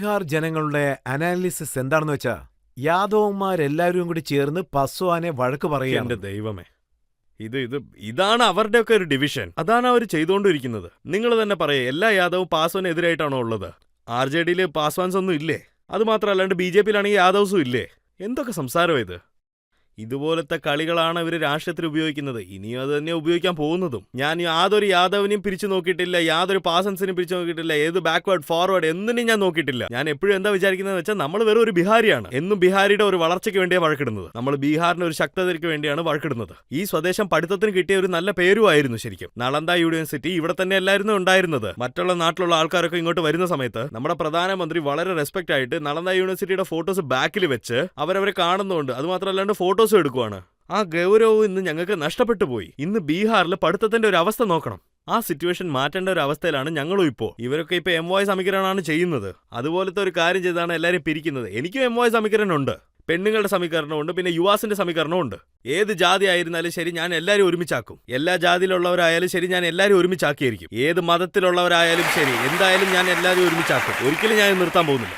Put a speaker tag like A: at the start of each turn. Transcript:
A: ബീഹാർ ജനങ്ങളുടെ അനാലിസിസ് എന്താണെന്ന് വെച്ചാ യാദവന്മാരെല്ലാവരും കൂടി ചേർന്ന് പസ്വാനെ വഴക്ക്
B: എന്റെ
A: പറയുകയാണ്.
B: ദൈവമേ, ഇതാണ് അവരുടെയൊക്കെ ഒരു ഡിവിഷൻ. അതാണ് അവർ ചെയ്തുകൊണ്ടിരിക്കുന്നത്. നിങ്ങൾ തന്നെ പറയേ, എല്ലാ യാദവും പാസ്വാന് എതിരായിട്ടാണോ ഉള്ളത്? RJD പാസ്വാൻസ് ഒന്നും ഇല്ലേ? അത് മാത്രമല്ലാണ്ട് BJP യാദവ്സും ഇല്ലേ? എന്തൊക്കെ സംസാരം ഇത്? ഇതുപോലത്തെ കളികളാണ് ഇവർ രാഷ്ട്രീയത്തിൽ ഉപയോഗിക്കുന്നത്. ഇനിയും അത് തന്നെ ഉപയോഗിക്കാൻ പോകുന്നതും. ഞാൻ യാതൊരു യാദവിനെയും പിരിച്ചു നോക്കിയിട്ടില്ല, യാതൊരു പാസൻസിനെയും പിരിച്ചു നോക്കിയിട്ടില്ല, ഏത് ബാക്ക്വേർഡ് ഫോർവേഡ് എന്തിനും ഞാൻ നോക്കിയിട്ടില്ല. ഞാൻ എപ്പോഴും എന്താ വിചാരിക്കുന്നത് വെച്ചാൽ നമ്മൾ വെറും ഒരു ബിഹാരിയാണ്. എന്നും ബിഹാരിയുടെ ഒരു വളർച്ചയ്ക്ക് വേണ്ടിയാണ് വഴക്കിടുന്നത്. നമ്മൾ ബീഹാറിന്റെ ഒരു ശക്തതയ്ക്ക് വേണ്ടിയാണ് വഴക്കിടുന്നത്. ഈ സ്വദേശം പഠിത്തത്തിന് കിട്ടിയ ഒരു നല്ല പേരുമായിരുന്നു ശരിക്കും. നളന്ദ യൂണിവേഴ്സിറ്റി ഇവിടെ തന്നെ അല്ലായിരുന്നു ഉണ്ടായിരുന്നത്. മറ്റുള്ള നാട്ടിലുള്ള ആൾക്കാരൊക്കെ ഇങ്ങോട്ട് വരുന്ന സമയത്ത് നമ്മുടെ പ്രധാനമന്ത്രി വളരെ റെസ്പെക്ട് ആയിട്ട് നളന്ദ യൂണിവേഴ്സിറ്റിയുടെ ഫോട്ടോസ് ബാക്കിൽ വെച്ച് അവരവരെ കാണുന്നുണ്ട്. അത് മാത്രമല്ലാണ്ട് ഫോട്ടോസ് എടുക്കുവാണ്. ആ ഗൗരവം ഇന്ന് ഞങ്ങൾക്ക് നഷ്ടപ്പെട്ടു പോയി. ഇന്ന് ബീഹാറിൽ പഠിത്തത്തിന്റെ ഒരു അവസ്ഥ നോക്കണം. ആ സിറ്റുവേഷൻ മാറ്റേണ്ട ഒരു അവസ്ഥയിലാണ് ഞങ്ങളും ഇപ്പോൾ. ഇവരൊക്കെ ഇപ്പോൾ MY സമീകരണമാണ് ചെയ്യുന്നത്. അതുപോലത്തെ ഒരു കാര്യം ചെയ്താണ് എല്ലാവരും പിരിക്കുന്നത്. എനിക്കും MY സമീകരണമുണ്ട്, പെണ്ണുങ്ങളുടെ സമീകരണമുണ്ട്, പിന്നെ യുവാസിന്റെ സമീകരണമുണ്ട്. ഏത് ജാതി ആയിരുന്നാലും ശരി, ഞാൻ എല്ലാവരും ഒരുമിച്ചാക്കും. എല്ലാ ജാതിയിലുള്ളവരായാലും ശരി, ഞാൻ എല്ലാവരും ഒരുമിച്ചാക്കിയിരിക്കും. ഏത് മതത്തിലുള്ളവരായാലും ശരി, എന്തായാലും ഞാൻ എല്ലാവരും ഒരുമിച്ചാക്കും. ഒരിക്കലും ഞാൻ നിർത്താൻ പോകുന്നില്ല.